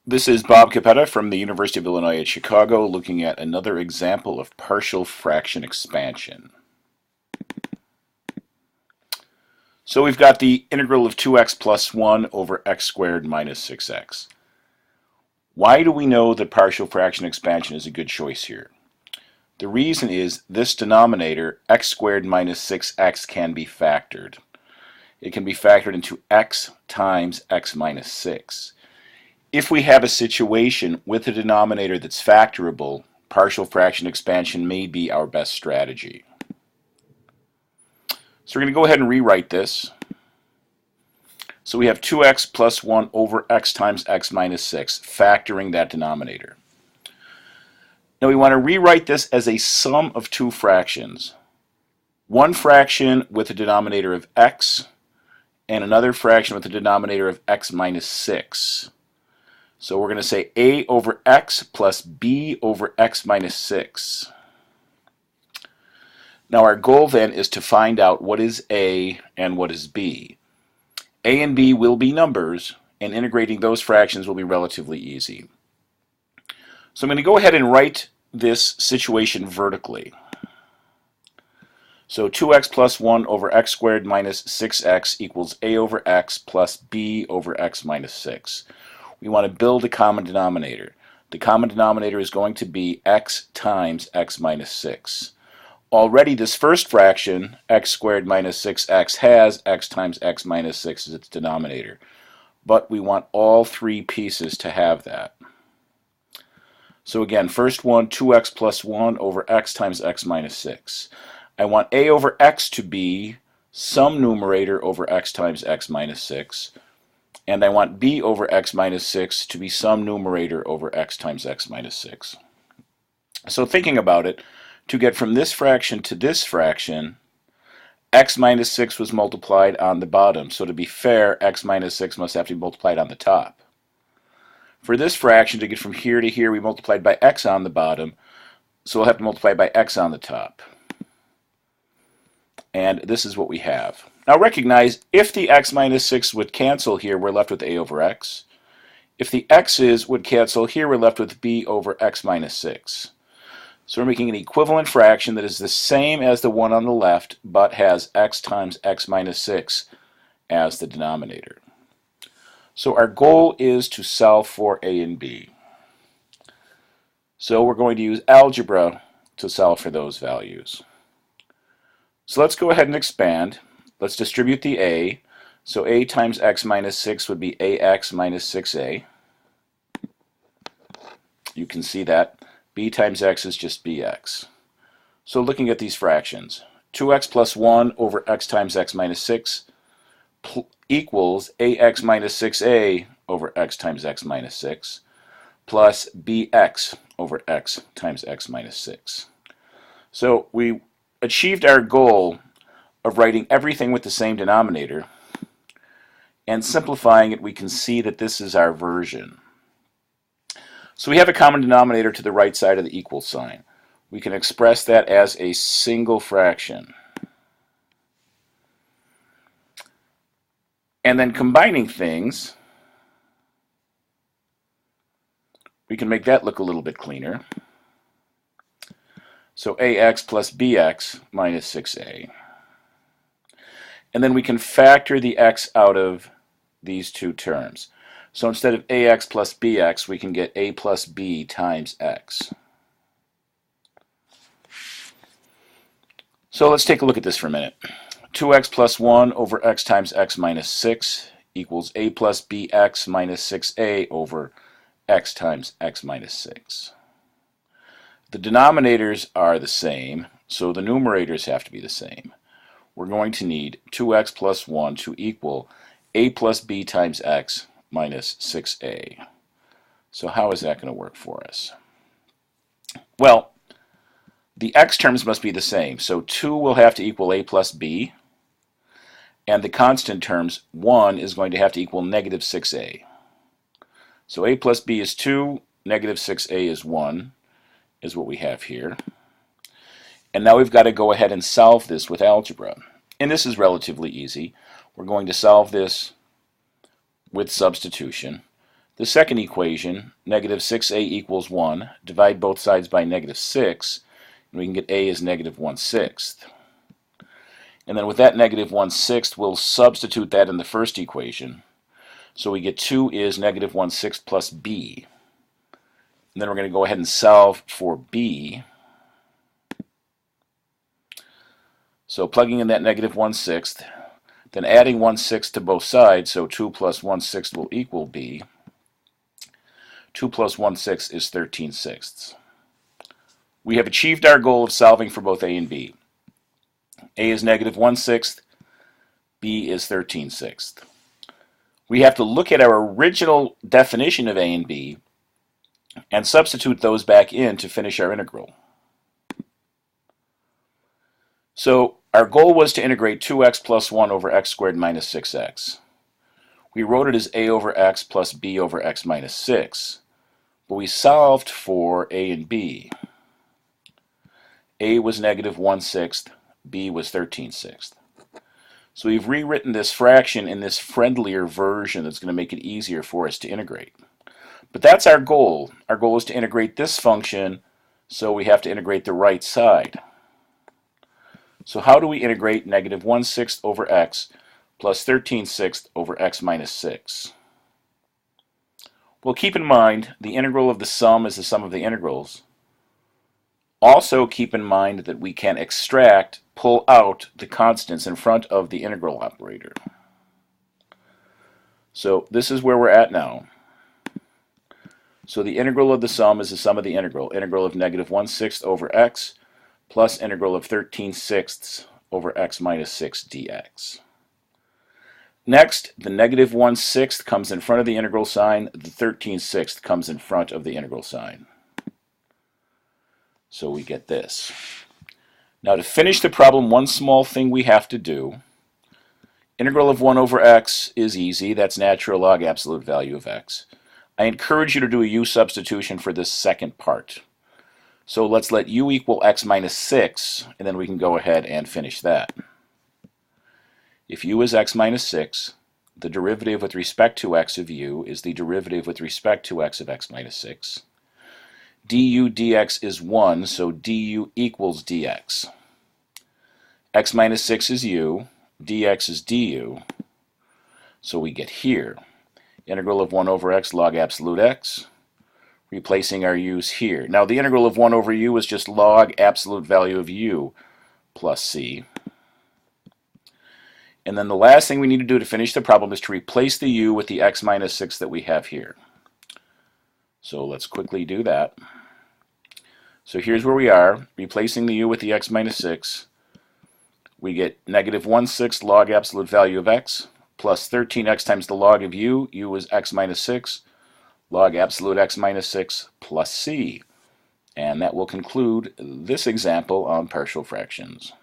This is Bob Capetta from the University of Illinois at Chicago, looking at another example of partial fraction expansion. So we've got the integral of 2x plus 1 over x squared minus 6x. Why do we know that partial fraction expansion is a good choice here? The reason is this denominator, x squared minus 6x, can be factored. It can be factored into x times x minus 6. If we have a situation with a denominator that's factorable, partial fraction expansion may be our best strategy. So we're going to go ahead and rewrite this. So we have 2x plus 1 over x times x minus 6, factoring that denominator. Now we want to rewrite this as a sum of two fractions. One fraction with a denominator of x, and another fraction with a denominator of x minus 6. So we're going to say a over x plus b over x minus 6. Now our goal then is to find out what is a and what is b. A and b will be numbers, and integrating those fractions will be relatively easy. So I'm going to go ahead and write this situation vertically. So 2x plus 1 over x squared minus 6x equals a over x plus b over x minus 6. We want to build a common denominator. The common denominator is going to be x times x minus 6. Already this first fraction, x squared minus 6x, has x times x minus 6 as its denominator. But we want all three pieces to have that. So again, first one, 2x plus 1 over x times x minus 6. I want a over x to be some numerator over x times x minus 6. And I want b over x minus 6 to be some numerator over x times x minus 6. So thinking about it, to get from this fraction to this fraction, x minus 6 was multiplied on the bottom. So to be fair, x minus 6 must have to be multiplied on the top. For this fraction, to get from here to here, we multiplied by x on the bottom. So we'll have to multiply by x on the top. And this is what we have. Now recognize, if the x minus 6 would cancel here, we're left with a over x. If the x's would cancel here, we're left with b over x minus 6. So we're making an equivalent fraction that is the same as the one on the left, but has x times x minus 6 as the denominator. So our goal is to solve for a and b. So we're going to use algebra to solve for those values. So let's go ahead and expand. Let's distribute the a. So a times x minus 6 would be ax minus 6a. You can see that. B times x is just bx. So looking at these fractions, 2x plus 1 over x times x minus 6 equals ax minus 6a over x times x minus 6 plus bx over x times x minus 6. So we achieved our goal of writing everything with the same denominator, and simplifying it, we can see that this is our version. So we have a common denominator to the right side of the equal sign. We can express that as a single fraction. And then combining things, we can make that look a little bit cleaner. So ax plus bx minus 6a. And then we can factor the x out of these two terms. So instead of ax plus bx, we can get a plus b times x. So let's take a look at this for a minute. 2x plus 1 over x times x minus 6 equals a plus bx minus 6a over x times x minus 6. The denominators are the same, so the numerators have to be the same. We're going to need 2x plus 1 to equal a plus b times x minus 6a. So how is that going to work for us? Well, the x terms must be the same. So 2 will have to equal a plus b, and the constant terms, 1, is going to have to equal negative 6a. So a plus b is 2, negative 6a is 1, is what we have here. And now we've got to go ahead and solve this with algebra. And this is relatively easy. We're going to solve this with substitution. the second equation, negative 6a equals 1. Divide both sides by negative 6, and we can get a is negative 1/6. And then with that negative 1/6, we'll substitute that in the first equation. So we get 2 is negative 1/6 plus b. And then we're going to go ahead and solve for b. So plugging in that negative 1/6, then adding 1/6 to both sides, so 2 plus 1/6 will equal b. 2 plus 1/6 is 13/6. We have achieved our goal of solving for both a and b. A is negative 1/6, b is 13/6. We have to look at our original definition of a and b and substitute those back in to finish our integral. So our goal was to integrate 2x plus 1 over x squared minus 6x. We wrote it as a over x plus b over x minus 6, but we solved for a and b. A was negative 1/6, b was 13/6. So we've rewritten this fraction in this friendlier version that's going to make it easier for us to integrate. But that's our goal. Our goal is to integrate this function, so we have to integrate the right side. So how do we integrate negative 1/6 over x plus 13/6 over x minus 6? Well, keep in mind the integral of the sum is the sum of the integrals. Also keep in mind that we can pull out the constants in front of the integral operator. So this is where we're at now. So the integral of the sum is the sum of the integral of negative 1/6 over x plus integral of 13/6 over x minus 6 dx. Next, the negative 1/6 comes in front of the integral sign, the 13/6 comes in front of the integral sign. So we get this. Now to finish the problem, one small thing we have to do. Integral of 1 over x is easy. That's natural log absolute value of x. I encourage you to do a u substitution for this second part. So let's let u equal x minus 6, and then we can go ahead and finish that. If u is x minus 6, the derivative with respect to x of u is the derivative with respect to x of x minus 6. du dx is 1, so du equals dx. X minus 6 is u, dx is du, so we get here. Integral of 1 over x log absolute x, replacing our u's here. Now the integral of 1 over u is just log absolute value of u plus c. And then the last thing we need to do to finish the problem is to replace the u with the x minus 6 that we have here. So let's quickly do that. So here's where we are, replacing the u with the x minus 6. We get negative 1/6 log absolute value of x plus 13x times the log of u. U is x minus 6, log absolute x minus 6 plus c. And that will conclude this example on partial fractions.